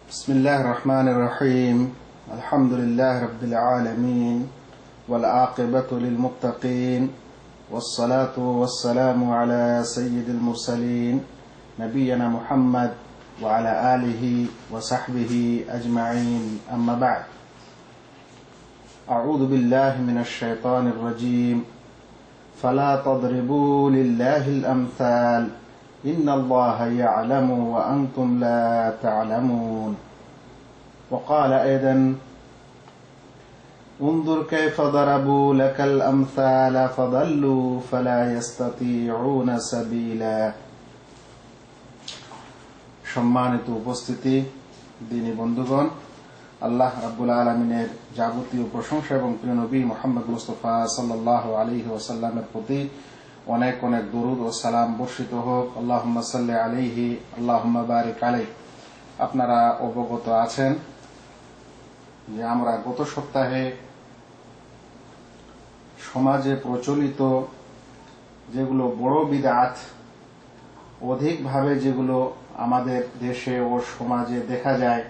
بسم الله الرحمن الرحيم الحمد لله رب العالمين والعاقبة للمتقين والصلاة والسلام على سيد المرسلين نبينا محمد وعلى آله وصحبه أجمعين أما بعد أعوذ بالله من الشيطان الرجيم فلا تضربوا لله الأمثال إن الله يعلم وأنتم لا تعلمون وقال أيضا انظر كيف ضربوا لك الأمثال فضلوا فلا يستطيعون سبيلا সম্মানিত উপস্থিতি দিনী বন্ধুগণ, আল্লাহ রাব্বুল আলামিনের যাবতীয় প্রশংসা এবং প্রিয় নবী মুহাম্মদ মুস্তাফা সাল্লাল্লাহু আলাইহি ওয়াসাল্লামের প্রতি অনেক অনেক দরুদ ও সালাম বর্ষিত হোক। আল্লাহুম্মা সাল্লি আলাইহি আল্লাহুম্মা বারিক আলাইহি। আপনারা অবগত আছেন যে আমরা গত সপ্তাহে সমাজে প্রচলিত যেগুলো বড় বিদআত, অধিকভাবে যেগুলো আমাদের দেশে ও সমাজে দেখা যায়,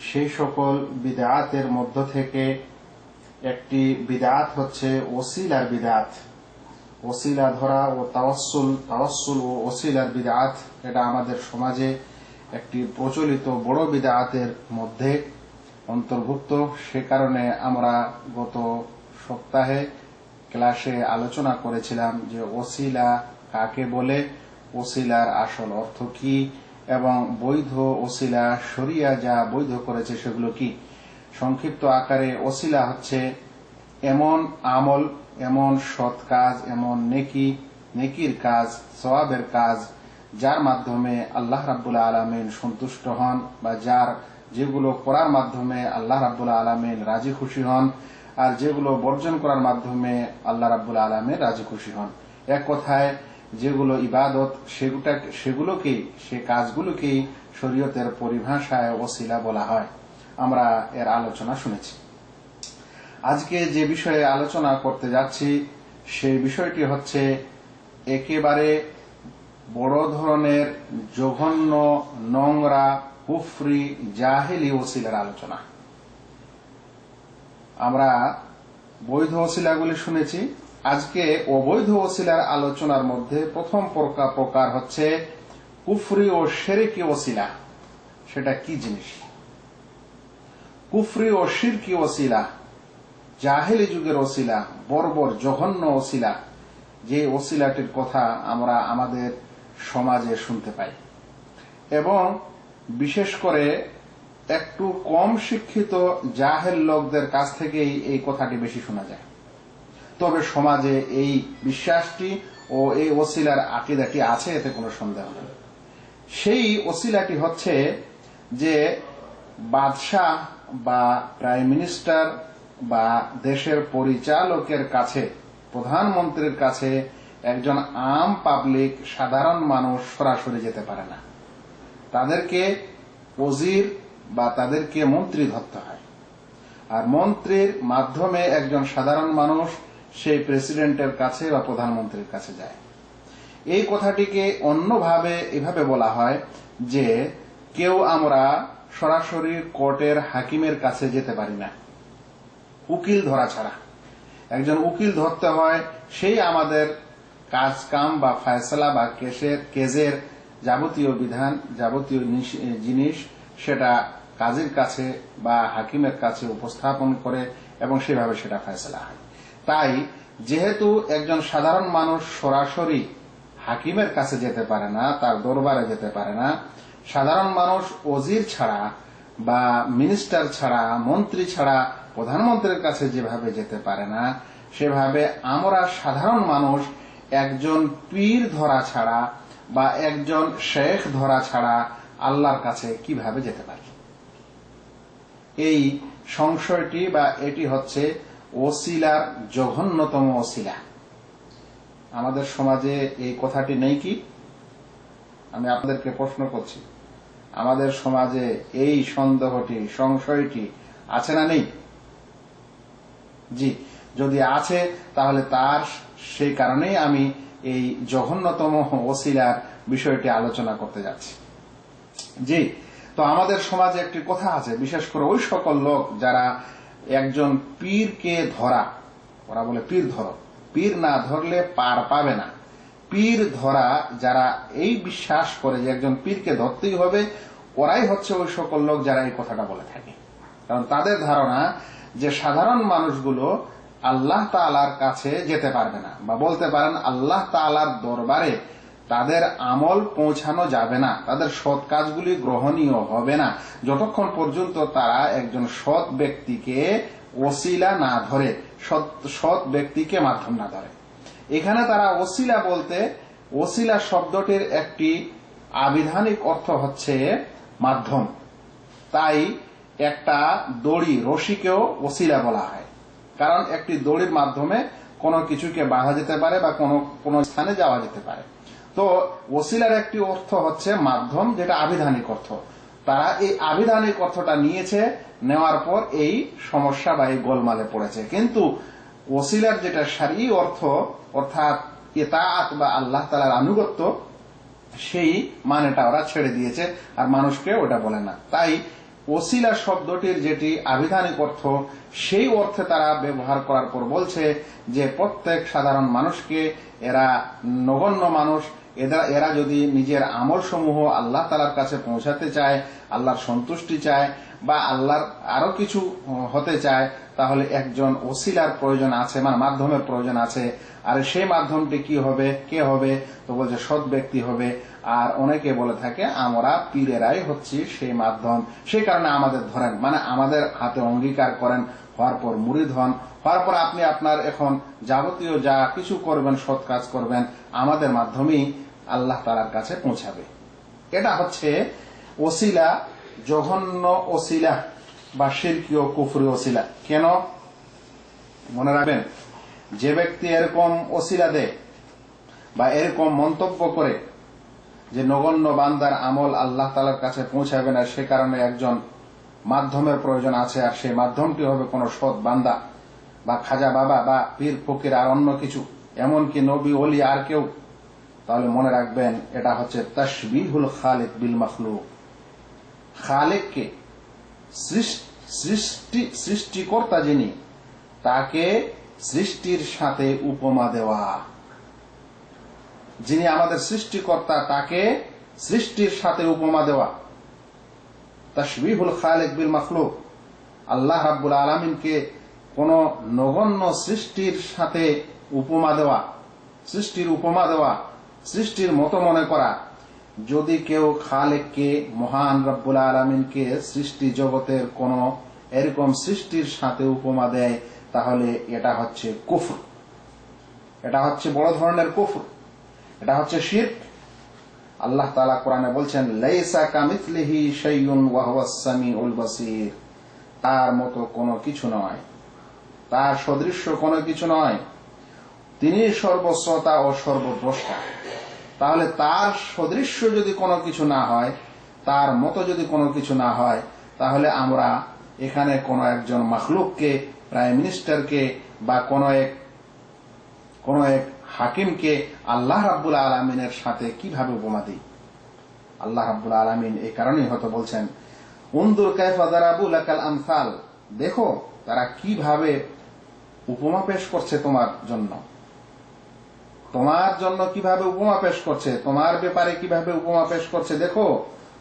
সেই সকল বিদআতের মধ্য থেকে একটি বিদআত হচ্ছে ওসিলার বিদআত। ওসিলা ধরা ও তাওয়াসসুল ও ওসিলার বিদআত, এটা আমাদের সমাজে একটি প্রচলিত বড় বিদআতের মধ্যে অন্তর্ভুক্ত। সে কারণে আমরা গত সপ্তাহে ক্লাসে আলোচনা করেছিলাম যে ওসিলা কাকে বলে, ওসিলার আসল অর্থ কি, এবং বৈধ ওসিলা শরিয়া যা বৈধ করেছে সেগুলো কি। সংক্ষিপ্ত আকারে ওসিলা হচ্ছে এমন আমল, এমন সৎ কাজ, এমন নেকির কাজ, সওয়াবের কাজ যার মাধ্যমে আল্লাহ রাব্বুল আলামিন সন্তুষ্ট হন, বা যেগুলো করার মাধ্যমে আল্লাহ রাব্বুল আলামিন রাজি খুশি হন, আর যেগুলো বর্জন করার মাধ্যমে আল্লাহ রাব্বুল আলামিন রাজি খুশি হন। এক কথায় যেগুলো ইবাদত, সে কাজগুলোকেই শরীয়তের পরিভাষায় ওসিলা বলা হয়। আমরা এর আলোচনা শুনেছি। আজকে যে বিষয়ে আলোচনা করতে যাচ্ছি সেই বিষয়টি হচ্ছে একেবারে বড় ধরনের জঘন্য, নোংরা, কুফরি, জাহেলি ওসিলার আলোচনা। আমরা বৈধ ওসিলাগুলি শুনেছি, আজকে অবৈধ ওসিলার আলোচনার মধ্যে প্রথম প্রকার হচ্ছে কুফরি ও শিরকি ওসিলা। সেটা কি জিনিস? কুফরি ও শিরকি ওসিলা, জাহেলি যুগের ওসিলা, বর্বর জঘন্য ওসিলা, যে ওসিলাটির কথা আমরা আমাদের সমাজে শুনতে পাই, এবং বিশেষ করে একটু কম শিক্ষিত জাহেল লোকদের কাছ থেকেই এই কথাটি বেশি শোনা যায়। তবে সমাজে এই বিশ্বাসটি ও এই ওসিলার আকীদাটি আছে, এতে কোনো সন্দেহ নেই। সেই ওসিলাটি হচ্ছে যে বাদশাহ বা প্রাইম মিনিস্টার বা দেশের পরিচালকের কাছে, প্রধানমন্ত্রীর কাছে একজন আম পাবলিক, সাধারণ মানুষ সরাসরি যেতে পারে না। তাদেরকে ওজির বা তাদেরকে মন্ত্রী ধরতে হয়, আর মন্ত্রীর মাধ্যমে একজন সাধারণ মানুষ সেই প্রেসিডেন্টের কাছে বা প্রধানমন্ত্রীর কাছে যায়। এই কথাটিকে অন্যভাবে এভাবে বলা হয় যে আমরা সরাসরি কোর্টের হাকিমের কাছে যেতে পারি না উকিল ধরা ছাড়া। একজন উকিল ধরতে হয়, সেই আমাদের কাজ কাম বা ফয়সালা বা কেজের যাবতীয় বিধান, যাবতীয় জিনিস সেটা কাজীর কাছে বা হাকিমের কাছে উপস্থাপন করে এবং সেভাবে সেটা ফয়সালা হয়। তাই যেহেতু একজন সাধারণ মানুষ সরাসরি হাকিমের কাছে যেতে পারে না, তার দরবারে যেতে পারে না, সাধারণ মানুষ ওজির ছাড়া বা মিনিস্টার ছাড়া, মন্ত্রী ছাড়া প্রধানমন্ত্রীর কাছে যেভাবে যেতে পারে না, সেভাবে আমরা সাধারণ মানুষ একজন পীর ধরা ছাড়া বা একজন শেখ ধরা ছাড়া আল্লাহর কাছে কিভাবে যেতে পারি? এই সংশয়টি বা এটি হচ্ছে ওসিলার জঘন্যতম ওসিলা। আমাদের সমাজে এই কথাটি নেই কি? আমি আপনাদেরকে প্রশ্ন করছি, আমাদের সমাজে এই সন্দেহটি, সংশয়টি আছে না নেই? জি, যদি আছে তাহলে সেই কারণেই আমি এই জঘন্যতম ওসিলার বিষয়টি আলোচনা করতে যাচ্ছি। জি, তো আমাদের সমাজে একটি কথা আছে, বিশেষ করে ওই সকল লোক যারা একজন পীরকে ধরা, ওরা বলে পীর ধরো, পীর না ধরলে পার পাবে না, পীর ধরা যারা এই বিশ্বাস করে যে একজন পীরকে ধরতেই হবে, ওরাই হচ্ছে ওই সকল লোক যারা এই কথাটা বলে থাকে। কারণ তাদের ধারণা যে সাধারণ মানুষগুলো আল্লাহ তাআলার কাছে যেতে পারবে না, বা বলতে পারেন আল্লাহ তাআলার দরবারে তাদের আমল পৌঁছানো যাবে না, তাদের সৎ কাজগুলি গ্রহণীয় হবে না যতক্ষণ পর্যন্ত তারা একজন সৎ ব্যক্তিকে ওসিলা না ধরে, সৎ ব্যক্তিকে মাধ্যম না ধরে। এখানে তারা ওসিলা বলতে, ওসিলা শব্দটির একটি আবিধানিক অর্থ হচ্ছে মাধ্যম। তাই একটা দড়ি, রশিকেও ওসিলা বলা হয়, কারণ একটি দড়ির মাধ্যমে কোনো কিছুকে বাঁধা যেতে পারে বা কোনো স্থানে যাওয়া যেতে পারে। তো ওসিলার একটি অর্থ হচ্ছে মাধ্যম, যেটা আবিধানিক অর্থ। তারা এই আবিধানিক অর্থটা নিয়েছে, নেওয়ার পর এই সমস্যা বা এই গোলমালে পড়েছে। কিন্তু ওসিলার যেটা শারঈ অর্থ, অর্থাৎ ইতাআত বা আল্লাহ তাআলার আনুগত্য, সেই মানেটা ওরা ছেড়ে দিয়েছে, আর মানুষকে ওটা বলে না। তাই ওসিলা শব্দটির যেটি আবিধানিক অর্থ, সেই অর্থে তারা ব্যবহার করার পর বলছে যে প্রত্যেক সাধারণ মানুষকে, এরা নগণ্য মানুষ, এরা যদি নিজের আমল সমূহ আল্লাহ তাআলার কাছে পৌঁছাতে চায়, আল্লাহর সন্তুষ্টি চায় বা আল্লাহর আরো কিছু হতে চায়, তাহলে একজন ওসিলার প্রয়োজন আছে, মানে মাধ্যমের প্রয়োজন আছে। আর সেই মাধ্যমটি কি হবে, কে হবে? তো বলছে সৎ ব্যক্তি হবে। আর অনেকে বলে থাকে আমরা পীরেরাই হচ্ছি সেই মাধ্যম, সেই কারণে আমাদের ধরেন, মানে আমাদের হাতে অঙ্গীকার করেন, হওয়ার পর মুরিদ হন, হওয়ার পর আপনি আপনার এখন যাবতীয় যা কিছু করবেন, সৎ কাজ করবেন, আমাদের মাধ্যমেই আল্লাহ তাআলার কাছে পৌঁছাবে। এটা হচ্ছে ওসিলা, জঘন্য ওসিলা বা শিরকীয় কুফরি ওসিলা। কেন? মনে রাখবেন, যে ব্যক্তি এরকম ওসিলা দেয় বা এরকম মন্তব্য করে যে নগণ্য বান্দার আমল আল্লাহ তাআলার কাছে পৌঁছাবে না, সে কারণে একজন মাধ্যমের প্রয়োজন আছে, আর সেই মাধ্যমটি হবে কোন সৎ বান্দা বা খাজা বাবা বা পীর ফকির আর অন্য কিছু, এমনকি নবী ওলি আর কেউ, তাহলে মনে রাখবেন এটা হচ্ছে তাশবিহুল খালিক বিল মাখলুক। খালিককে, সৃষ্টিকর্তা যিনি, তাকে সৃষ্টির সাথে উপমা দেওয়া। যিনি আমাদের সৃষ্টিকর্তা, তাকে সৃষ্টির সাথে উপমা দেওয়া, তাশবিহুল খালিক বিল মাখলুক। আল্লাহ রাব্বুল আলামিনকে কোন নগণ্য সৃষ্টির সাথে উপমা দেওয়া, সৃষ্টির উপমা দেওয়া, সৃষ্টির মতো মনে করা। যদি কেউ খালেককে, মহান রব্বুল আলামিনকে সৃষ্টি জগতের কোন এরকম সৃষ্টির সাথে উপমা দেয়, তাহলে এটা হচ্ছে কুফর, এটা হচ্ছে বড় ধরনের কুফর, এটা হচ্ছে শিরক। আল্লাহ তাআলা কোরআনে বলছেন লাইসা কামিথলিহি শাইউন ওয়া হুয়াস সামিউল বাসীর। তার মতো কোনো কিছু নয়, তার সদৃশ্য কোনো কিছু নয়, তিনি সর্বশ্রোতা ও সর্বদ্রষ্টা। তাহলে তার সদৃশ্য যদি কোনো কিছু না হয়, তার মতো যদি কোনো কিছু না হয়, তাহলে আমরা এখানে কোনো একজন মাখলুককে, প্রাইম মিনিস্টারকে বা কোনো এক হাকিমকে আল্লাহ রাব্বুল আলামিনের সাথে কিভাবে উপমা দিই? আল্লাহ রাব্বুল আলামিন এই কারণেই হয়তো বলছেন উনদুর কাইফা দারাবু লাকাল আমসাল, দেখো তারা কিভাবে উপমা পেশ করছে তোমার জন্য, তোমার জন্য কিভাবে উপমা পেশ করছে, তোমার ব্যাপারে কিভাবে উপমা পেশ করছে, দেখো।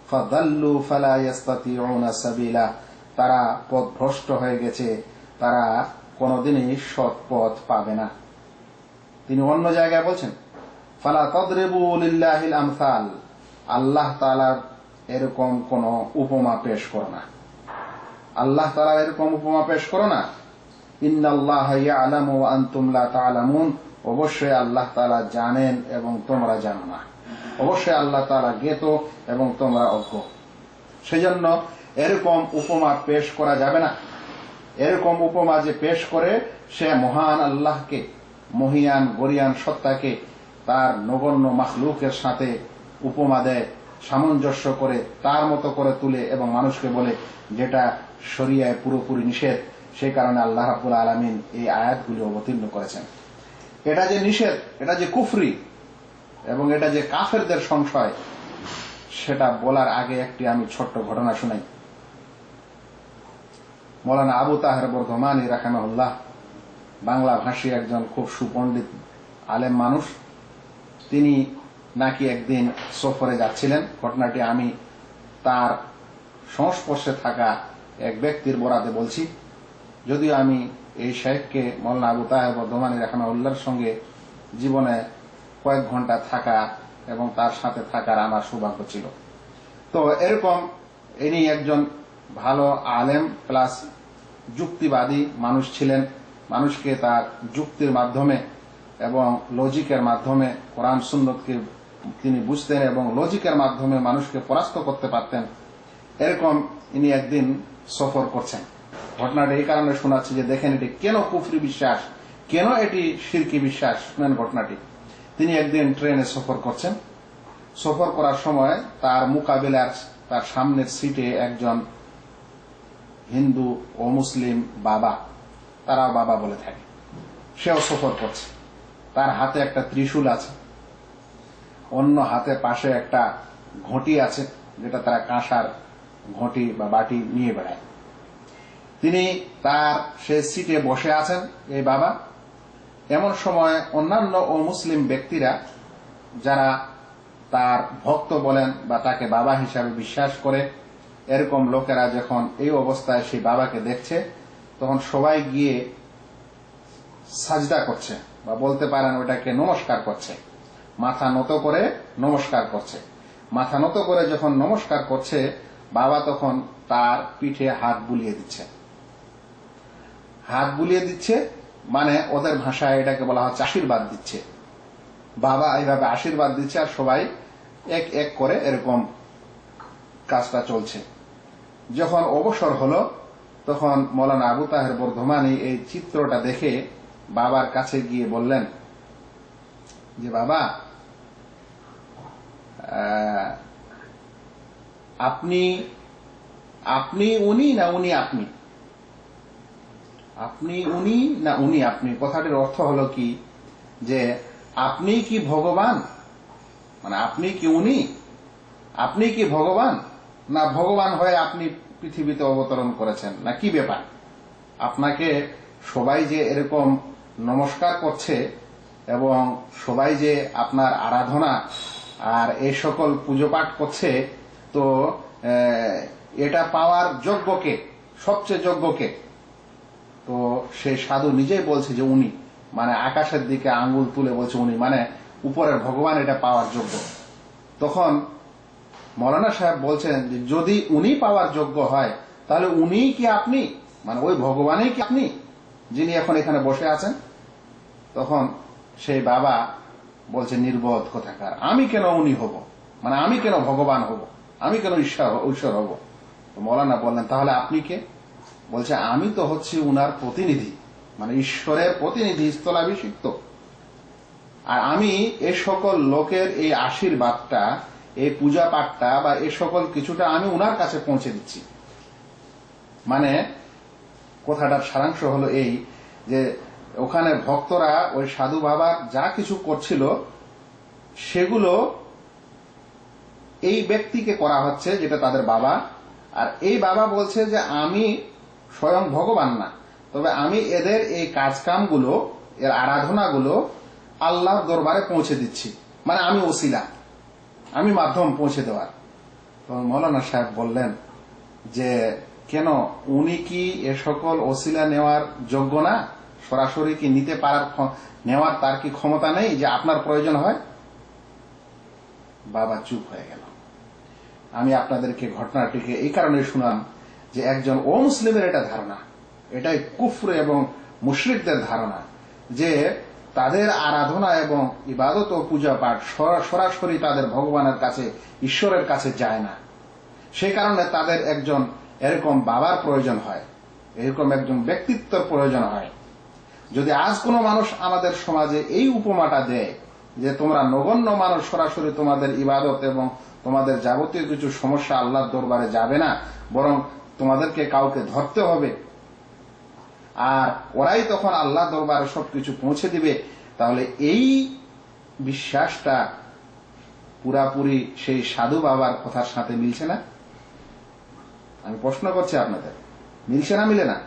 ফাদাল্লু ফালা ইস্তাতিউনা সাবিলা, তারা পথভ্রষ্ট হয়ে গেছে, তারা কোনদিনই সৎ পথ পাবে না। তিনি অন্য জায়গায় বলছেন ফালা তাদরিবু লিল্লাহিল আমসাল, আল্লাহ তাআলার এরকম কোন উপমা পেশ করো না, আল্লাহ তাআলার এরকম উপমা পেশ করো না। ইন্নাল্লাহা ইয়ালামু ওয়া আনতুম লা তা'লামুন, অবশ্যই আল্লাহ তাআলা জানেন এবং তোমরা জানো না, অবশ্যই আল্লাহ তাআলা জ্ঞাত এবং তোমরা অজ্ঞ। সেজন্য এরকম উপমা পেশ করা যাবে না। এরকম উপমা যে পেশ করে, সে মহান আল্লাহকে, মহিয়ান গরিয়ান সত্তাকে তার নগণ্য মাখলুকের সাথে উপমা দেয়, সামঞ্জস্য করে, তার মতো করে তুলে এবং মানুষকে বলে, যেটা শরিয়ায় পুরোপুরি নিষেধ। সেই কারণে আল্লাহ রাব্বুল আলামিন এই আয়াতগুলি অবতীর্ণ করেছেন। এটা যে নিষেধ, এটা যে কুফরি এবং এটা যে কাফেরদের সংশয়, সেটা বলার আগে একটি আমি ছোট্ট ঘটনা শুনাই। মৌলানা আবু তাহের বর্ধমানী রাহিমাহুল্লাহ বাংলা ভাষী একজন খুব সুপণ্ডিত আলেম মানুষ। তিনি নাকি একদিন সফরে যাচ্ছিলেন। ঘটনাটি আমি তার সংস্পর্শে থাকা এক ব্যক্তির বরাতে বলছি, যদিও আমি এই শেখকে মৌলানা আবু তাহের বর্ধমানী রাহিমাহুল্লাহর সঙ্গে জীবনে কয়েক ঘন্টা থাকা এবং তার সাথে থাকার আমার সৌভাগ্য ছিল। তো এরকম ইনি একজন ভালো আলেম প্লাস যুক্তিবাদী মানুষ ছিলেন। মানুষকে তার যুক্তির মাধ্যমে এবং লজিকের মাধ্যমে কোরআন সুন্নতকে তিনি বুঝতেন এবং লজিকের মাধ্যমে মানুষকে পরাস্ত করতে পারতেন। এরকম ইনি একদিন সফর করছেন। ঘটনাটা এই কারণে শোনাচ্ছি যে দেখেন এটি কেন কুফরি বিশ্বাস, কেন এটি শিরকি বিশ্বাস। শুনেন ঘটনাটি। তিনি একদিন ট্রেনে সফর করছেন। সফর করার সময় তার মোকাবিলার তার সামনের সিটে একজন হিন্দু ও মুসলিম বাবা, তারাও বাবা বলে থাকে, সেও সফর করছে। তার হাতে একটা ত্রিশূল আছে, অন্য হাতে পাশে একটা ঘটি আছে, যেটা তারা কাঁসার ঘটি বা বাটি নিয়ে বেড়ায়। তিনি তার সে সিটে বসে আছেন এই বাবা। এমন সময় অন্যান্য ও মুসলিম ব্যক্তিরা যারা তার ভক্ত বলেন বা তাকে বাবা হিসাবে বিশ্বাস করে, এরকম লোকেরা যখন এই অবস্থায় সেই বাবাকে দেখছে, তখন সবাই গিয়ে সাজদা করছে বা বলতে পারেন ওটাকে নমস্কার করছে। মাথা নত করে নমস্কার করছে। মাথা নত করে যখন নমস্কার করছে, বাবা তখন তার পিঠে হাত বুলিয়ে দিচ্ছে। হাত বুলিয়ে দিচ্ছে মানে ওদের ভাষায় এটাকে বলা হচ্ছে আশীর্বাদ দিচ্ছে। বাবা এইভাবে আশীর্বাদ দিচ্ছে আর সবাই এক এক করে এরকম কাজটা চলছে। যখন অবসর হলো, তখন মৌলানা আবু তাহের বর্ধমানী এই চিত্রটা দেখে বাবার কাছে গিয়ে বললেন যে বাবা, আপনি আপনি উনি না উনি আপনি? আপনি উনি না উনি আপনি? কথাটির অর্থ হলো কি যে আপনি কি ভগবান, মানে আপনি কি উনি, আপনি কি ভগবান, না ভগবান হয়ে আপনি পৃথিবীতে অবতরণ করেছেন, না কি ব্যাপার? আপনাকে সবাই যে এরকম নমস্কার করছে এবং সবাই যে আপনার আরাধনা আর এই সকল পুজো পাঠ করছে, তো এটা পাওয়ার যোগ্যকে, সবচেয়ে যোগ্যকে? তো সেই সাধু নিজেই বলছে যে উনি, মানে আকাশের দিকে আঙ্গুল তুলে বলছে উনি, মানে উপরের ভগবান এটা পাওয়ার যোগ্য। তখন মৌলানা সাহেব বলছেন যে যদি উনি পাওয়ার যোগ্য হয়, তাহলে উনি কি আপনি, মানে ওই ভগবানই কি আপনি যিনি এখন এখানে বসে আছেন? তখন সেই বাবা বলছে নির্বোধ কোথাকার, আমি কেন উনি হব, মানে আমি কেন ভগবান হব, আমি কেন ঈশ্বর হব? মৌলানা বললেন তাহলে আপনি কে? বলছে আমি তো হচ্ছি উনার প্রতিনিধি, মানে ঈশ্বরের প্রতিনিধি, স্থলাভিষিক্ত। আর আমি এ সকল লোকের এই আশীর্বাদটা, এই পূজা পাঠটা বা এ সকল কিছুটা আমি উনার কাছে পৌঁছে দিচ্ছি। মানে কথাটার সারাংশ হলো এই যে ওখানে ভক্তরা ওই সাধু বাবার যা কিছু করছিল সেগুলো এই ব্যক্তিকে করা হচ্ছে, যেটা তাদের বাবা। আর এই বাবা বলছে যে আমি স্বয়ং ভগবান না, তবে আমি এদের এই কাজকামগুলো, এর আরাধনাগুলো আল্লাহর দরবারে পৌঁছে দিচ্ছি, মানে আমি ওসিলা, আমি মাধ্যম পৌঁছে দেওয়ার। তো মৌলানা সাহেব বললেন যে কেন উনি কি এ সকল ওসিলা নেওয়ার যোগ্য না? সরাসরি কি নিতে পারার, নেওয়ার তার কি ক্ষমতা নেই যে আপনার প্রয়োজন হয়? বাবা চুপ হয়ে গেল। আমি আপনাদেরকে ঘটনাটিকে এই কারণে শুনলাম যে একজন অমুসলিমের এটা ধারণা, এটাই কুফর এবং মুশরিকদের ধারণা যে তাদের আরাধনা এবং ইবাদত ও পূজা পাঠ সরাসরি তাদের ভগবানের কাছে, ঈশ্বরের কাছে যায় না। সেই কারণে তাদের একজন এরকম বাবার প্রয়োজন হয়, এরকম একজন ব্যক্তিত্বের প্রয়োজন হয়। যদি আজ কোনো মানুষ আমাদের সমাজে এই উপমাটা দেয় যে তোমরা নগণ্য মানুষ সরাসরি তোমাদের ইবাদত এবং তোমাদের যাবতীয় কিছু সমস্যা আল্লাহর দরবারে যাবে না, বরং তোমাদেরকে কাউকে ধরতে হবে আর ওরাই তখন আল্লাহ দরবারে সবকিছু পৌঁছে দিবে, তাহলে এই বিশ্বাসটা পুরাপুরি সেই সাধু বাবার কথার সাথে মিলছে না? আমি প্রশ্ন করছি আপনাদের, মিলছে না মিলে না?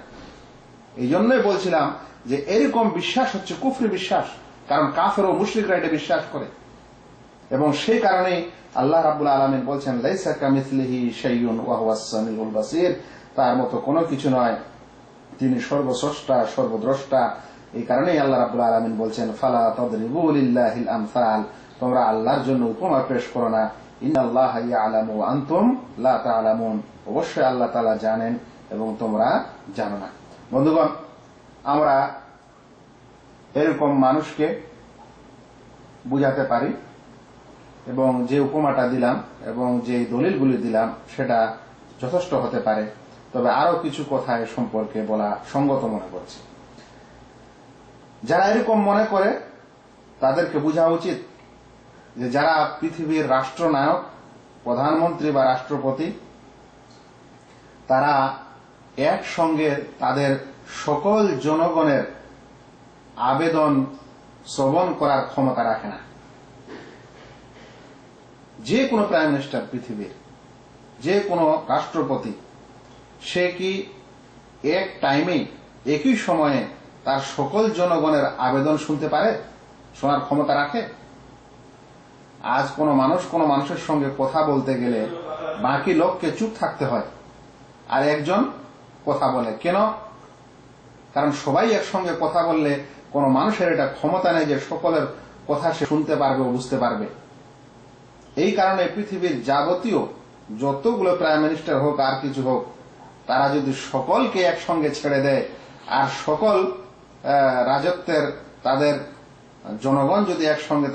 এই জন্যই বলছিলাম যে এরকম বিশ্বাস হচ্ছে কুফরি বিশ্বাস, কারণ কাফের ও মুশরিকরা এটা বিশ্বাস করে। এবং সেই কারণে আল্লাহ রাব্বুল আলামিন বলছেন লাইসা কামিসলিহি শাইউন ওয়া হুয়াস সামিউল বাসীর, তার মতো কোনো কিছু নয়, তিনি সর্বস্রষ্টা সর্বদ্রষ্টা। এই কারণেই আল্লাহ রাব্বুল আলামিন বলছেন ফালা তাদরিবু লিল্লাহিল আমসাল, তোমরা আল্লাহর জন্য উপমা পেশ করো না। ইন্নাল্লাহা ইয়ালামু ওয়া আনতুম লা তা'লামুন, অবশ্যই আল্লাহ তাআলা জানেন এবং তোমরা জানো না। বন্ধুগণ, আমরা এরকম মানুষকে বুঝাতে পারি এবং যে উপমাটা দিলাম এবং যে দলিলগুলি দিলাম সেটা যথেষ্ট হতে পারে, তবে আরো কিছু কথা এ সম্পর্কে বলা সঙ্গত মনে করছি। যারা এরকম মনে করে তাদেরকে বোঝা উচিত যে যারা পৃথিবীর রাষ্ট্রনায়ক, প্রধানমন্ত্রী বা রাষ্ট্রপতি, তারা একসঙ্গে তাদের সকল জনগণের আবেদন শ্রবণ করার ক্ষমতা রাখে না। যে কোনো প্রাইম মিনিস্টার, পৃথিবীর যে কোনো রাষ্ট্রপতি, সে কি এক টাইমে একই সময়ে তার সকল জনগণের আবেদন শুনতে পারে, শোনার ক্ষমতা রাখে? আজ কোনো মানুষের সঙ্গে কথা বলতে গেলে বাকি লোককে চুপ থাকতে হয়, আর একজন কথা বলে কেন? কারণ সবাই একসঙ্গে কথা বললে কোনো মানুষের এটা ক্ষমতা নেই যে সকলের কথা সে শুনতে পারবে ও বুঝতে পারবে। এই কারণে পৃথিবীর যাবতীয় যতগুলো প্রাইম মিনিস্টার হোক আর কিছু হোক, তারা যদি সকলকে একসঙ্গে ছেড়ে দেয় আর সকল রাজত্বের তাদের জনগণ যদি একসঙ্গে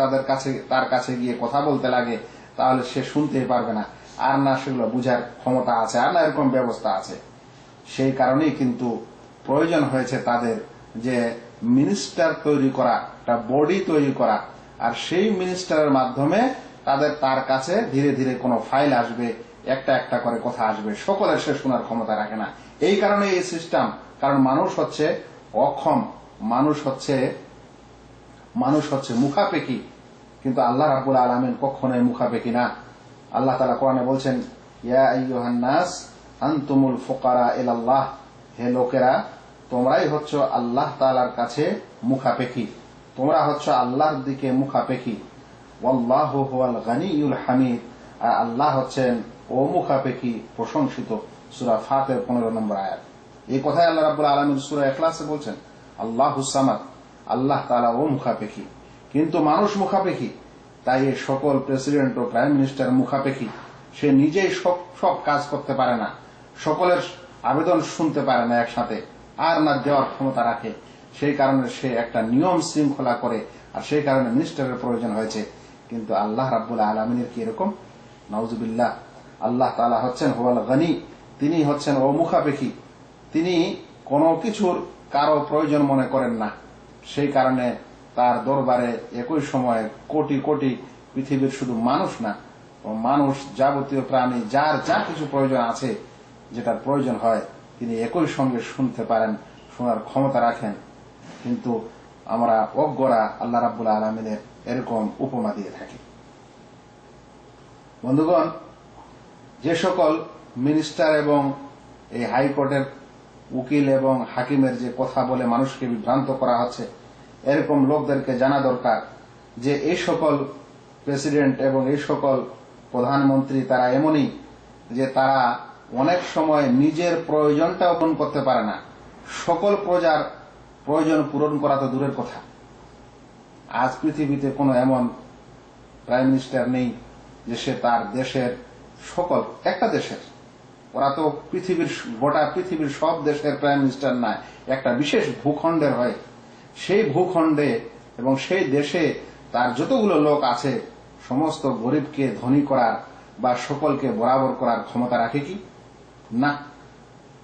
তার কাছে গিয়ে কথা বলতে লাগে, তাহলে সে শুনতেই পারবে না, আর না সেগুলো বুঝার ক্ষমতা আছে, আর না এরকম ব্যবস্থা আছে। সেই কারণেই কিন্তু প্রয়োজন হয়েছে তাদের যে মিনিস্টার তৈরি করা, একটা বডি তৈরি করা, আর সেই মিনিস্টারের মাধ্যমে তার কাছে ধীরে ধীরে কোনো ফাইল আসবে, একটা একটা করে কথা আসবে, সকলের সে শোনার ক্ষমতা রাখে না। এই কারণে এই সিস্টেম, কারণ মানুষ হচ্ছে অক্ষম, মানুষ হচ্ছে মুখাপেক্ষী, কিন্তু আল্লাহ রাব্বুল আলামিন কখনোই মুখাপেক্ষী না। আল্লাহ তাআলা কোরআনে বলছেন ইয়া আইয়ুহান নাস আনতুমুল ফুকারা ইলাল্লাহ, হে লোকেরা, তোমরাই হচ্ছ আল্লাহ তাআলার কাছে মুখাপেক্ষী, তোমরা হচ্ছ আল্লাহর দিকে মুখাপেক্ষী। ওয়াল্লাহু হুয়াল গানিয়ুল হামিদ, আর আল্লাহ হচ্ছেন ও মুখাপেক্ষী প্রশংসিত। সূরা ফাতির 15 নম্বর আয়াত। এই কথাই আল্লাহ রাব্বুল আলামিন সূরা ইখলাসে বলছেন আল্লাহুস সামাদ, আল্লাহ তাআলা ও মুখাপেক্ষী। কিন্তু মানুষ মুখাপেক্ষী, তাই এই সকল প্রেসিডেন্ট ও প্রাইম মিনিস্টার মুখাপেক্ষী। সে নিজেই সব কাজ করতে পারে না, সকলের আবেদন শুনতে পারে না একসাথে, আর না দেওয়ার ক্ষমতা রাখে। সেই কারণে সে একটা নিয়ম শৃঙ্খলা করে, আর সেই কারণে মিনিস্টারের প্রয়োজন হয়েছে। কিন্তু আল্লাহ রাব্বুল আলামিনের কি এরকম? নাউজুবিল্লাহ। আল্লাহ তাআলা হচ্ছেন হুয়াল গনি, তিনি হচ্ছেন ও মুখাপেক্ষী, তিনি কোনো কিছুর কারো প্রয়োজন মনে করেন না। সেই কারণে তার দরবারে একই সময়ে কোটি কোটি পৃথিবীর শুধু মানুষ না, মানুষ যাবতীয় প্রাণী যার যা কিছু প্রয়োজন আছে, যেটার প্রয়োজন হয়, তিনি একই সঙ্গে শুনতে পারেন, শোনার ক্ষমতা রাখেন। কিন্তু আমরা অজ্ঞরা আল্লাহ রাব্বুল আলামিনের এরকম উপমা দিয়ে থাকি। বন্ধুগণ, যে সকল মিনিস্টার এবং এই হাইকোর্টের উকিল এবং হাকিমের যে কথা বলে মানুষকে বিভ্রান্ত করা হচ্ছে, এরকম লোকদেরকে জানা দরকার যে এই সকল প্রেসিডেন্ট এবং এই সকল প্রধানমন্ত্রী তারা এমনই যে তারা অনেক সময় নিজের প্রয়োজনটা পূরণ করতে পারে না, সকল প্রজার প্রয়োজন পূরণ করা তো দূরের কথা। আজ পৃথিবীতে কোনো এমন প্রাইম মিনিস্টার নেই যে সে তার দেশের সকল, একটা দেশের, ওরা তো গোটা পৃথিবীর সব দেশের প্রাইম মিনিস্টার না, একটা বিশেষ ভূখণ্ডের হয়। সেই ভূখণ্ডে এবং সেই দেশে তার যতগুলো লোক আছে, সমস্ত গরিবকে ধনী করার বা সকলকে বরাবর করার ক্ষমতা রাখে কি? না,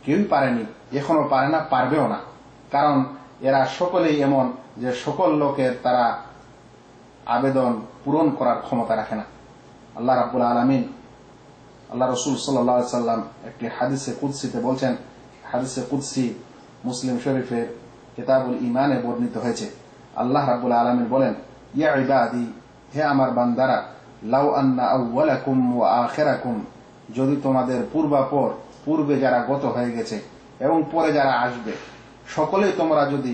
কেউই পারেনি, এখনো পারে না, পারবেও না। কারণ এরা সকলেই এমন যে সকল লোকের তারা আবেদন পূরণ করার ক্ষমতা রাখে না। আল্লাহ রাব্বুল আলামিন, আল্লাহ রাসূল সাল্লাল্লাহু আলাইহি সাল্লাম একটি হাদিসে কুদসিতে বলছেন, হাদিসে কুদসি মুসলিম শরীফের কিতাবুল ঈমানে বর্ণিত হয়েছে। আল্লাহ রাব্বুল আলামিন বলেন ইয়া ইবাদি, হে আমার বান্দারা, লাউ আন্না আউওয়ালাকুম ওয়া আখিরাকুম, যদি তোমাদের পূর্বাপর, পূর্বে যারা গত হয়ে গেছে এবং পরে যারা আসবে, সকলেই তোমরা যদি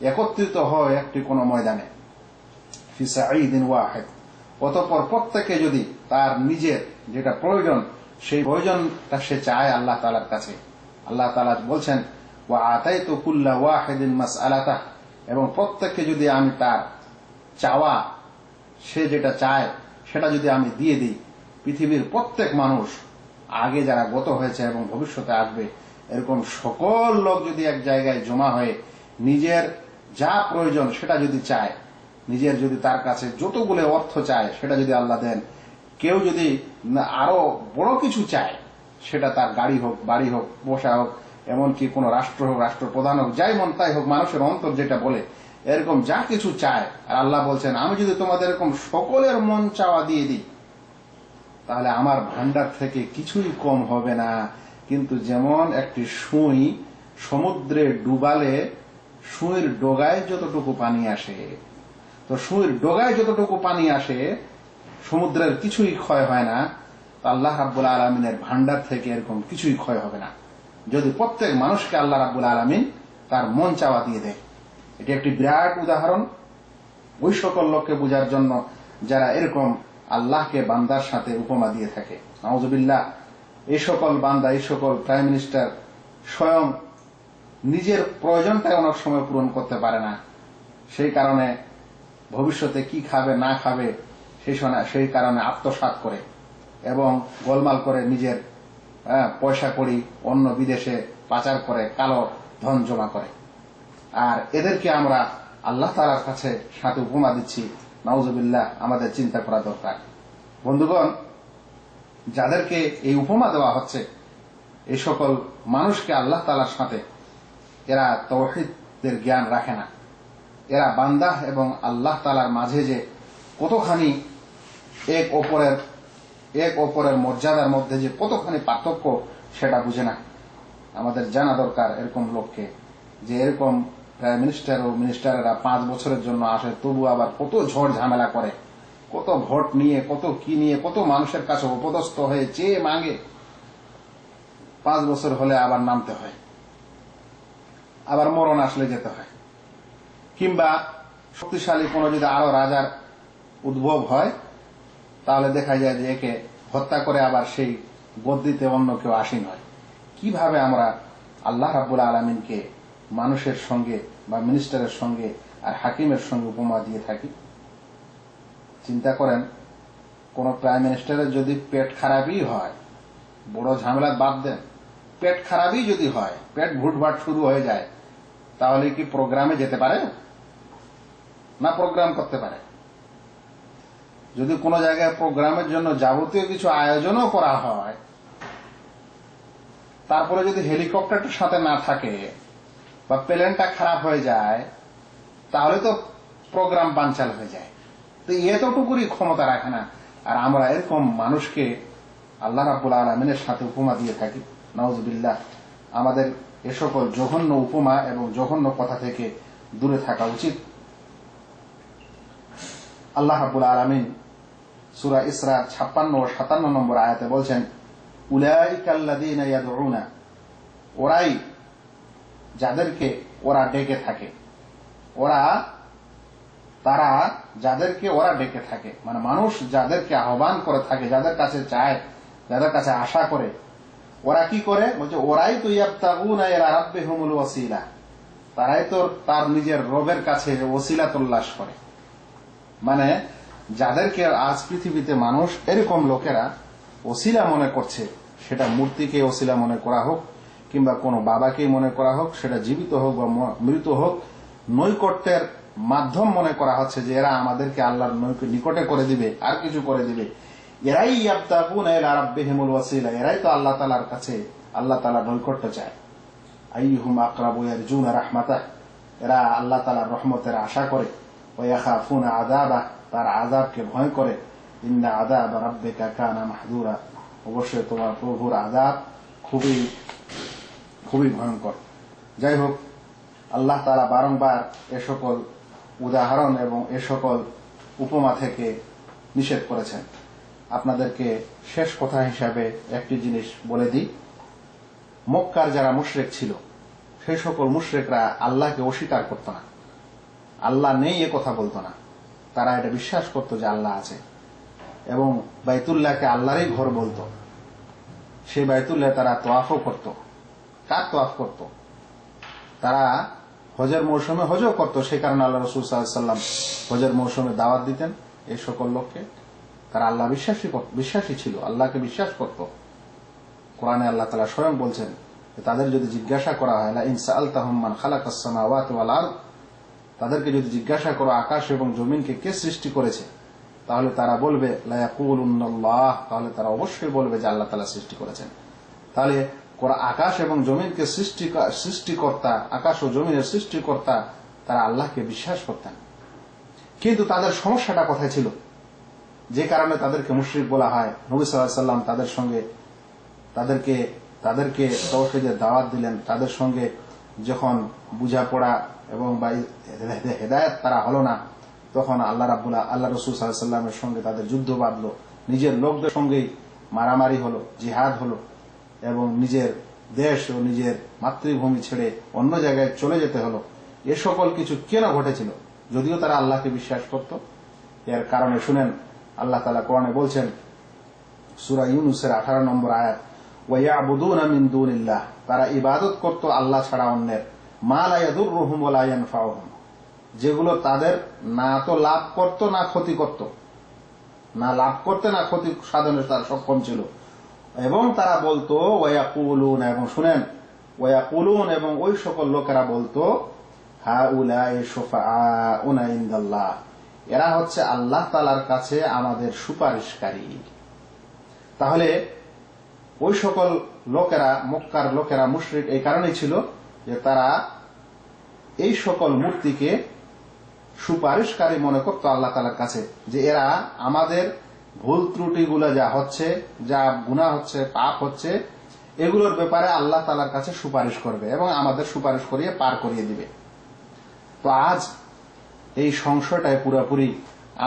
একত্রিত হয় একটি কোনো ময়দানে, ফি সাঈদিন ওয়াহিদ, অতঃপর প্রত্যেকে যদি তার নিজের যেটা প্রয়োজন সেই প্রয়োজনটা সে চায় আল্লাহ তাআলার কাছে। আল্লাহ তাআলা বলছেন, ওয়া আতাইতু কুল্লা ওয়াহিদিন মাসআলাতাহ, এবং প্রত্যেককে যদি আমি তার চাওয়া, সে যেটা চায় সেটা যদি আমি দিয়ে দিই, পৃথিবীর প্রত্যেক মানুষ, আগে যারা গত হয়েছে এবং ভবিষ্যতে আসবে, এরকম সকল লোক যদি এক জায়গায় জমা হয়ে নিজের যা প্রয়োজন সেটা যদি চায়, নিজের যদি তার কাছে যতগুলো অর্থ চায় সেটা যদি আল্লাহ দেন, কেউ যদি আরো বড় কিছু চায়, সেটা তার গাড়ি হোক, বাড়ি হোক, পোষা হোক, এমনকি কোন রাষ্ট্র হোক, রাষ্ট্রপ্রধান হোক, যাই মন তাই হোক, মানুষের অন্তর যেটা বলে, এরকম যা কিছু চায়, আর আল্লাহ বলছেন আমি যদি তোমাদের এরকম সকলের মন চাওয়া দিয়ে দিই, তাহলে আমার ভান্ডার থেকে কিছুই কম হবে না। কিন্তু যেমন একটি সুই সমুদ্রে ডুবালে সুইয়ের ডগায় যতটুকু পানি আসে, তো সুইয়ের ডগায় যতটুকু পানি আসে সমুদ্রের কিছুই ক্ষয় হয় না, আল্লাহ রাব্বুল আলামিনের ভান্ডার থেকে এরকম কিছুই ক্ষয় হবে না, যদি প্রত্যেক মানুষকে আল্লাহ রাব্বুল আলামিন তার মন চাওয়া দিয়ে দেয়। এটি একটি বিরাট উদাহরণ ওই সকল লোককে বোঝার জন্য যারা এরকম আল্লাহকে বান্দার সাথে উপমা দিয়ে থাকে। নাউজুবিল্লাহ, এই সকল বান্দা, এই সকল প্রাইম মিনিস্টার স্বয়ং নিজের প্রয়োজনটাই অনেক সময় পূরণ করতে পারে না, সেই কারণে ভবিষ্যতে কি খাবে না খাবে সেই কারণে আত্মসাৎ করে এবং গোলমাল করে নিজের পয়সা কড়ি অন্য বিদেশে পাচার করে, কালো ধন জমা করে। আর এদেরকে আমরা আল্লাহ তাআলার কাছে সাথে উপমা দিচ্ছি। নাউজুবিল্লাহ, আমাদের চিন্তা করা দরকার। বন্ধুগণ, যাদেরকে এই উপমা দেওয়া হচ্ছে, এই সকল মানুষকে আল্লাহ তাআলার সাথে এরা তাওহীদের জ্ঞান রাখে না। এরা বান্দা এবং আল্লাহ তাআলার মাঝে যে কতখানি এক অপরের মর্যাদার মধ্যে যে কতখানি পার্থক্য, সেটা বুঝে না। আমাদের জানা দরকার এরকম লোককে, যে এরকম প্রাইম মিনিস্টার ও মিনিস্টারেরা 5 বছরের জন্য আসে, তবু আবার কত ঝড় ঝামেলা করে, কত ভোট নিয়ে, কত কি নিয়ে, কত মানুষের কাছে অপদস্থ হয়ে চেয়ে মাগে, 5 বছর হলে আবার নামতে হয়, আবার মরণ আসলে যেতে হয়। কিংবা শক্তিশালী কোনো যদি আরো রাজার উদ্ভব হয়, তাহলে দেখা যায় যে একে হত্যা করে আবার সেই গদ্দিতে অন্য কেউ আসীন হয়। কিভাবে আমরা আল্লাহ রাব্বুল আলামিনকে মানুষের সঙ্গে বা মিনিস্টারের সঙ্গে আর হাকিমের সঙ্গে উপমা দিয়ে থাকি। চিন্তা করেন, কোন প্রাইম মিনিস্টারের যদি পেট খারাপই হয়, বড় ঝামেলা বাদ দেন, পেট খারাপই যদি হয়, পেট ভুটভাট শুরু হয়ে যায়, তাহলে কি প্রোগ্রামে যেতে পারে না প্রোগ্রাম করতে পারে? যদি কোনো জায়গায় প্রোগ্রামের জন্য যাবতীয় কিছু আয়োজনও করা হয়, তারপরে যদি হেলিকপ্টারটার সাথে না থাকে বা প্লেনটা খারাপ হয়ে যায়, তাহলে তো প্রোগ্রাম বানচাল হয়ে যায়। তো এতটুকুরই ক্ষমতা রাখে না। আর আমরা এরকম মানুষকে আল্লাহ রাব্বুল আলামিনের সাথে উপমা দিয়ে থাকি। নাউজুবিল্লাহ, আমাদের এ সকল জঘন্য উপমা এবং জঘন্য কথা থেকে দূরে থাকা উচিত। আল্লাহ রাব্বুল আলামিন সূরা ইসরা 56 ও 57 নম্বর আয়াতে বলছেন, উলাইকাল্লাযীনা ইয়াদউনা, ওরাই যাদেরকে ওরা ডেকে থাকে, তারা যাদেরকে ওরা ডেকে থাকে, মানে মানুষ যাদেরকে আহ্বান করে থাকে, যাদের কাছে চায়, যাদের কাছে আশা করে, ওরা কি করে? বলছে ওরাই তো ইয়াবতাগুনা ইলা রাব্বিহিমুল ওয়াসিলা, তারাই তো তার নিজের রবের কাছে ওসিলা তল্লাশ করে। মানে যাদেরকে আজ পৃথিবীতে মানুষ এরকম লোকেরা ওসিলা মনে করছে, সেটা মূর্তিকে ওসিলা মনে করা হোক কিংবা কোনো বাবাকে মনে করা হোক, সেটা জীবিত হোক বা মৃত হোক, নৈকট্যের মাধ্যম মনে করা হচ্ছে যে এরা আমাদেরকে আল্লাহর নিকটে করে দিবে, আর কিছু করে দিবে। এরাই ইয়াবতাগুনা ইলা রাব্বিহিমুল ওয়াসিলা, এরাই তো আল্লাহ তাআলার কাছে আল্লাহ তাআলার নৈকট্য চায়। আইয়ুহুম আকরাবু ইয়ারজুনা রাহমাতাহ, এরা আল্লাহ তাআলার রহমতের আশা করে। ওয়া ইয়াখাফুনা আযাবাহ, তার আযাবকে ভয় করে। ইন্না আযাবা রাব্বিকা কানা মাহযুরা, অবশ্যই তোমার প্রভুর আযাব খুবই খুবই ভয়ঙ্কর। যাই হোক, আল্লাহ তাআলা বারংবার এ সকল উদাহরণ এবং এ সকল উপমা থেকে নিষেধ করেছেন। আপনাদেরকে শেষ কথা হিসাবে একটি জিনিস বলে দিই। মক্কার যারা মুশরিক ছিল সেই সকল মুশরিকরা আল্লাহকে অস্বীকার করত না, আল্লাহ নেই এ কথা বলতো না। তারা এটা বিশ্বাস করত যে আল্লাহ আছে এবং বাইতুল্লাহকে আল্লাহরই ঘর বলতো। সেই বাইতুল্লাহ তারা তোয়াফও করত। কার তোয়াফ করত? তারা হজের মৌসুমে হজও করত। সেই কারণে আল্লাহ রাসূল সাল্লাল্লাহু আলাইহি ওয়াসাল্লাম হজের মৌসুমে দাওয়াত দিতেন এই সকল লোককে। তারা আল্লাহ বিশ্বাসী ছিল, আল্লাহকে বিশ্বাস করত। কোরআনে আল্লাহ তাআলা স্বয়ং বলছেন তাদের যদি জিজ্ঞাসা করা হয় লা ইন সাআলতাহুম মান খালাকাস সামাওয়াতি ওয়াল আরদ, তাদেরকে যদি জিজ্ঞাসা করো আকাশ এবং জমিনকে কে সৃষ্টি করেছে, তাহলে তারা বলবে লা ইয়াকুলুনাল্লাহ, তাহলে তারা অবশ্যই বলবে যে আল্লাহ তাআলা সৃষ্টি করেছেন। তাহলে আকাশ এবং জমিনকে সৃষ্টিকর্তা, আকাশ ও জমিনের সৃষ্টিকর্তা, তারা আল্লাহকে বিশ্বাস করতেন। কিন্তু তাদের সমস্যাটা কোথায় ছিল, যে কারণে তাদেরকে মুশরিক বলা হয়? নবী সাল্লাল্লাহু আলাইহি ওয়াসাল্লাম তাদের সঙ্গে তাদেরকে তাওহীদের দাওয়াত দিলেন। তাদের সঙ্গে যখন বুঝাপড়া এবং হেদায়েত তারা হলো না, তখন আল্লাহ রাসূল সাল্লাল্লাহু আলাইহি ওয়াসাল্লামের সঙ্গে তাদের যুদ্ধ বাঁধলো। নিজের লোকদের সঙ্গেই মারামারি হলো, জিহাদ হলো এবং নিজের দেশ ও নিজের মাতৃভূমি ছেড়ে অন্য জায়গায় চলে যেতে হলো। এ সকল কিছু কেন ঘটেছিল? যদিও তারা আল্লাহকে বিশ্বাস করত। এর কারণে শুনেন, আল্লাহ তাআলা কোরআনে বলছেন সূরা ইউনূসের 18 নম্বর আয়াত, ওয়া ইয়াবুদুনা মিন দুনিল্লাহ, তারা ইবাদত করত আল্লাহ ছাড়া অন্যের, মা লা ইয়াদুররুহুম ওয়া লা ইয়ানফাউহুম, যেগুলো তাদের না তো লাভ করত না ক্ষতি করত, না লাভ করতে না ক্ষতি সাধনে তারা সক্ষম ছিল। এবং তারা বলতো ওয়ায়াকুলুন, এবং শুনেন ওয়ায়াকুলুন, এবং ওই সকল লোকেরা বলতো হাউলাই শুফাআউনা ইনদাল্লাহ, এরা হচ্ছে আল্লাহ তাআলার কাছে আমাদের সুপারিশকারী। তাহলে ওই সকল লোকেরা, মক্কার লোকেরা মুশরিক এই কারণেই ছিল যে তারা এই সকল মূর্তিকে সুপারিশকারী মনে করত আল্লাহ তাআলার কাছে, যে এরা আমাদের ভুল ত্রুটিগুলো যা হচ্ছে, যা গুনাহ হচ্ছে, পাপ হচ্ছে, এগুলোর ব্যাপারে আল্লাহ তাআলার কাছে সুপারিশ করবে এবং আমাদের সুপারিশ করিয়ে পার করিয়ে দিবে। তো আজ এই সংশয়টাই পুরোপুরি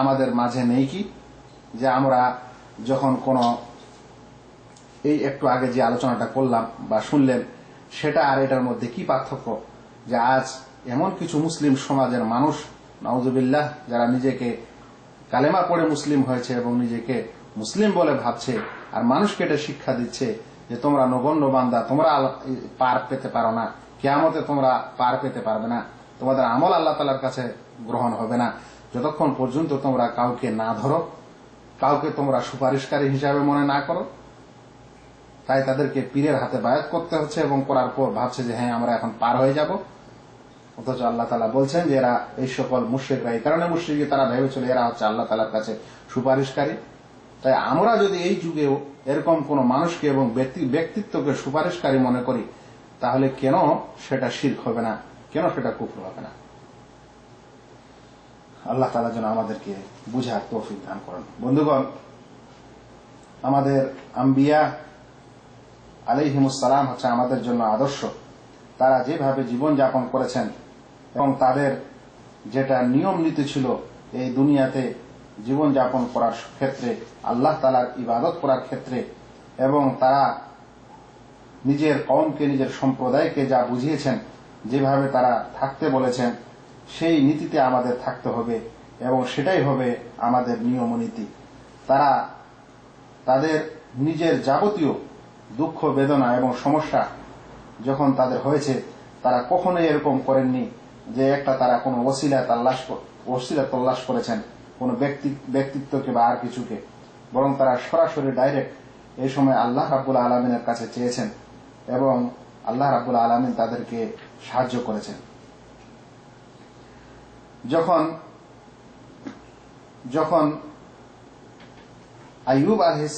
আমাদের মাঝে নেই কি, যে আমরা যখন কোন এই একটু আগে যে আলোচনাটা করলাম বা শুনলেন, সেটা আর এটার মধ্যে কি পার্থক্য? যে আজ এমন কিছু মুসলিম সমাজের মানুষ, নাউজুবিল্লাহ, যারা নিজেকে কালেমা পড়ে মুসলিম হয়েছে এবং নিজেকে মুসলিম বলে ভাবছে, আর মানুষকে এটা শিক্ষা দিচ্ছে যে তোমরা নগণ্য বান্দা, তোমরা পার পেতে পারো না, কিয়ামতে তোমরা পার পেতে পারবে না, তোমাদের আমল আল্লাহ তাআলার কাছে গ্রহণ হবে না যতক্ষণ পর্যন্ত তোমরা কাউকে না ধরো, কাউকে তোমরা সুপারিশকারী হিসাবে মনে না করো। তাই তাদেরকে পীরের হাতে বায়াত করতে হচ্ছে এবং করার পর ভাবছে যে হ্যাঁ আমরা এখন পার হয়ে যাব। অথচ আল্লাহ তাআলা বলছেন যে এরা এই সকল মুশরিকরা, এই কারণে মুশরিক তারা ভেবেছিল এরা হচ্ছে আল্লাহ তাআলার কাছে সুপারিশকারী। তাই আমরা যদি এই যুগেও এরকম কোন মানুষকে এবং ব্যক্তিত্বকে সুপারিশকারী মনে করি, তাহলে কেন সেটা শিরক হবে না, কেন সেটা কুফর হবে না? আল্লাহ তাআলা যেন আমাদেরকে বুঝার তৌফিক দান করেন। বন্ধুগণ, আমাদের আম্বিয়া আলাইহিমুস সালাম হচ্ছে আমাদের জন্য আদর্শ। তারা যেভাবে জীবন যাপন করেছেন এবং তাদের যেটা নিয়ম নীতি ছিল এই দুনিয়াতে জীবন যাপন করার ক্ষেত্রে, আল্লাহ তাআলার ইবাদত করার ক্ষেত্রে, এবং তারা নিজের কওমকে, নিজের সম্প্রদায়কে যা বুঝিয়েছেন, যেভাবে তারা থাকতে বলেছেন, সেই নীতিতে আমাদের থাকতে হবে এবং সেটাই হবে আমাদের নিয়ম নীতি। তারা তাদের নিজের যাবতীয় দুঃখ, বেদনা এবং সমস্যা যখন তাদের হয়েছে, তারা কখনোই এরকম করেননি যে একটা তারা কোনো ওসিলা তল্লাশ করেছেন, কোন ব্যক্তিত্বকে বা আর কিছুকে, বরং তারা সরাসরি ডাইরেক্ট এই সময় আল্লাহ রাব্বুল আলামিনের কাছে চেয়েছেন এবং আল্লাহ রাব্বুল আলামিন তাদেরকে সাহায্য করেছেন। যখন আইয়ুব আলাইহিস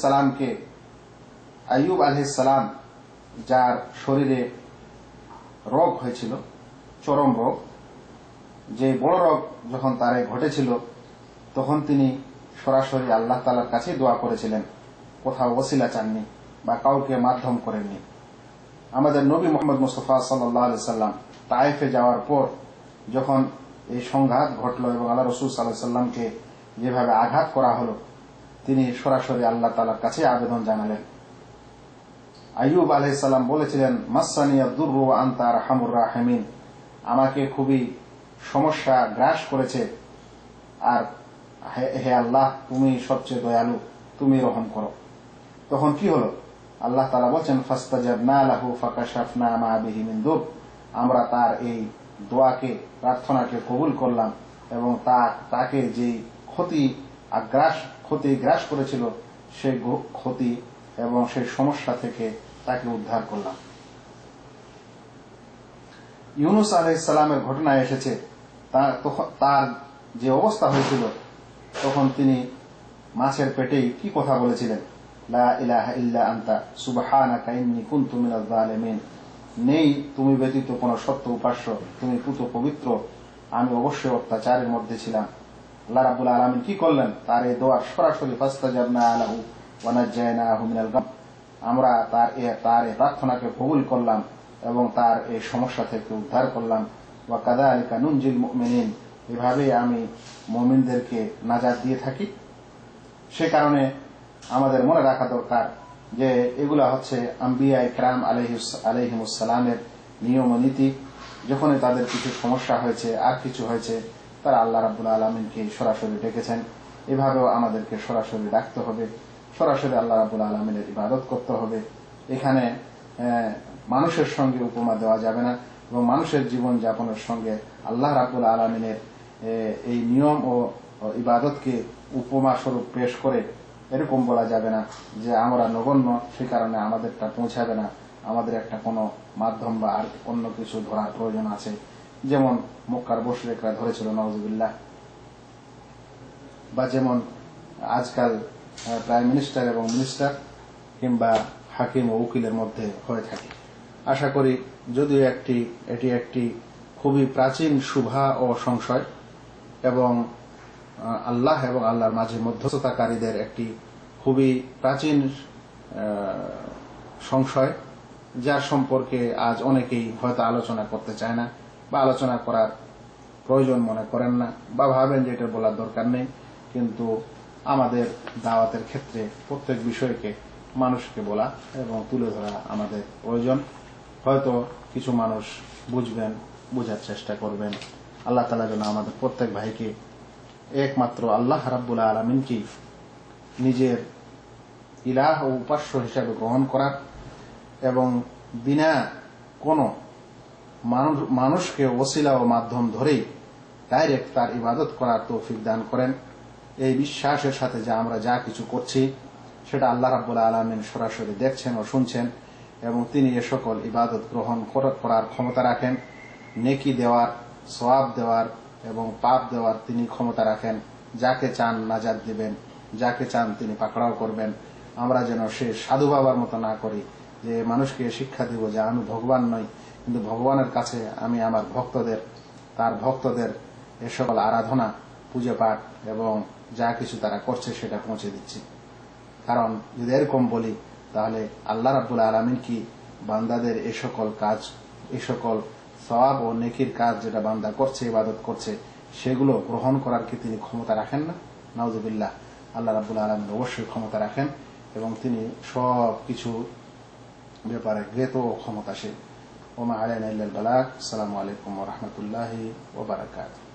সালাম যার শরীরে রোগ হয়েছিল, চরম রোগ, যে বড় রোগ যখন তার ঘটেছিল, তখন তিনি সরাসরি আল্লাহ তাআলার কাছে দোয়া করেছিলেন, কোথাও ওসিলা চাননি বা কাউকে মাধ্যম করেননি। আমাদের নবী মুহাম্মদ মুস্তাফা সাল্লাল্লাহু আলাইহি সাল্লাম তায়েফে যাওয়ার পর যখন এই সংঘাত ঘটল এবং আল্লাহ রাসূল সাল্লাল্লাহু আলাইহি সাল্লামকে যেভাবে আঘাত করা হলো, তিনি সরাসরি আল্লাহ তাআলার কাছে আবেদন জানালেন। আইয়ুব আলাইহিস সালাম বলেছিলেন, মাসানিয়া দুররু ওয়া আনতা আরহামুর রাহিমিন, আমাকে খুবই সমস্যা গ্রাস করেছে, আর হে আল্লাহ তুমি সবচেয়ে দয়ালু, তুমি রহম করো। তখন কি হলো? আল্লাহ তাআলা বলেন, ফাস্তাজাবনা লাহু ফাকাশাফনা মা বিহি মিন দুর, আমরা তার এই দোয়াকে, প্রার্থনাকে কবুল করলাম এবং তাকে যে ক্ষতি গ্রাস করেছিল সেই ক্ষতি এবং সেই সমস্যা থেকে তাকে উদ্ধার করলাম। ইউনুস আলাইহিস সালামের ঘটনায় এসেছে, তার যে অবস্থা হয়েছিল তখন তিনি মাছের পেটেই কি কথা বলেছিলেন, লা ইলাহা ইল্লা আনতা সুবহানাকা ইন্নী কুনতু মিনাজ জালিমিন, নেই তুমি ব্যতীত কোন সত্য উপাস্য, তুমি পুত পবিত্র, আমি অবশ্যই অত্যাচারের মধ্যে ছিলাম। আল্লাহ রাব্বুল আলামিন কি করলেন? তার এই দোয়া সরাসরি ফাস্তাজাবনা লাহু ওয়া নাজ্জায়নাহু মিনাল গাম, আমরা তার এই প্রার্থনাকে কবুল করলাম এবং তার এই সমস্যা থেকে উদ্ধার করলাম। ওয়া কাযালিকা নুনজিল মুমিনিন, এভাবে আমি মুমিনদেরকে নাজাত দিয়ে থাকি। সে কারণে আমাদের মনে রাখা দরকার যে এগুলা হচ্ছে আম্বিয়া ইকরাম আলাইহিমুস সালামের নিয়ম ও নীতি। যখনই তাদের কিছু সমস্যা হয়েছে, আর কিছু হয়েছে, তারা আল্লাহ রাব্বুল আলামিনকে সরাসরি ডেকেছেন। এভাবেও আমাদেরকে সরাসরি ডাকতে হবে, সরাসরি আল্লাহ রাব্বুল আলামিনের ইবাদত করতে হবে। এখানে মানুষের সঙ্গে উপমা দেওয়া যাবে না এবং মানুষের জীবন যাপনের সঙ্গে আল্লাহ রাব্বুল আলামিনের এই নিয়ম ও ইবাদতকে উপমা স্বরূপ পেশ করে এরকম বলা যাবে না যে আমরা নগণ্য, সে কারণে আমাদেরটা পৌঁছাবে না, আমাদের একটা কোনো মাধ্যম বা আর অন্য কিছু ধরার প্রয়োজন আছে, যেমন মক্কার মুশরিকরা ধরেছিল নাউযুবিল্লাহ, বা যেমন আজকাল প্রাইম মিনিস্টার এবং মিনিস্টার কিংবা হাকিম ও উকিলের মধ্যে হয়ে থাকে। আশা করি যদিও এটি একটি খুবই প্রাচীন শুভা ও সংশয় এবং আল্লাহ এবং আল্লাহর মাঝে মধ্যস্থতাকারীদের একটি খুবই প্রাচীন সংশয়, যার সম্পর্কে আজ অনেকেই হয়তো আলোচনা করতে চায় না বা আলোচনা করার প্রয়োজন মনে করেন না বা ভাবেন যে এটা বলার দরকার নেই। কিন্তু আমাদের দাওয়াতের ক্ষেত্রে প্রত্যেক বিষয়কে মানুষকে বলা এবং তুলে ধরা আমাদের প্রয়োজন। হয়তো কিছু মানুষ বুঝবেন, বোঝার চেষ্টা করবেন। আল্লাহ তাআলা যেন আমাদের প্রত্যেক ভাইকে একমাত্র আল্লাহ রাব্বুল আলামিনকে নিজের ইলাহ ও উপাস্য হিসাবে গ্রহণ করার এবং বিনা কোনো মানুষকে ওসিলা ও মাধ্যম ধরেই ডাইরেক্ট তার ইবাদত করার তৌফিক দান করেন। এই বিশ্বাসের সাথে যে আমরা যা কিছু করছি সেটা আল্লাহ রাব্বুল আলামিন সরাসরি দেখছেন ও শুনছেন এবং তিনি এ সকল ইবাদত গ্রহণ করার ক্ষমতা রাখেন। নেকি দেওয়ার, সওয়াব দেওয়ার এবং পাপ দেওয়ার তিনি ক্ষমতা রাখেন। যাকে চান নাজাত দিবেন, যাকে চান তিনি পাকড়াও করবেন। আমরা যেন সে সাধু বাবার মতো না করি যে মানুষকে শিক্ষা দিব যে আমি ভগবান নই, কিন্তু ভগবানের কাছে আমি আমার তার ভক্তদের এ সকল আরাধনা, পূজা পাঠ এবং যা কিছু তারা করছে সেটা পৌঁছে দিচ্ছি। কারণ যদি এরকম বলি তাহলে আল্লাহ রাব্বুল আলামিন কি বান্দাদের এ সকল কাজ, এ সকল সওয়াব ও নেকির কাজ যেটা বান্দা করছে, ইবাদত করছে, সেগুলো গ্রহণ করার কি তিনি ক্ষমতা রাখেন না? নাউযুবিল্লাহ। আল্লাহ রাব্বুল আলামিন অবশ্যই ক্ষমতা রাখেন এবং তিনি সব কিছু ব্যাপারে জ্ঞাত ও ক্ষমতাশীল। ওয়া মা আলাইনা ইল্লাল বালাগ। আসসালামু আলাইকুম ওয়া রাহমাতুল্লাহি ওয়া বারাকাতুহু।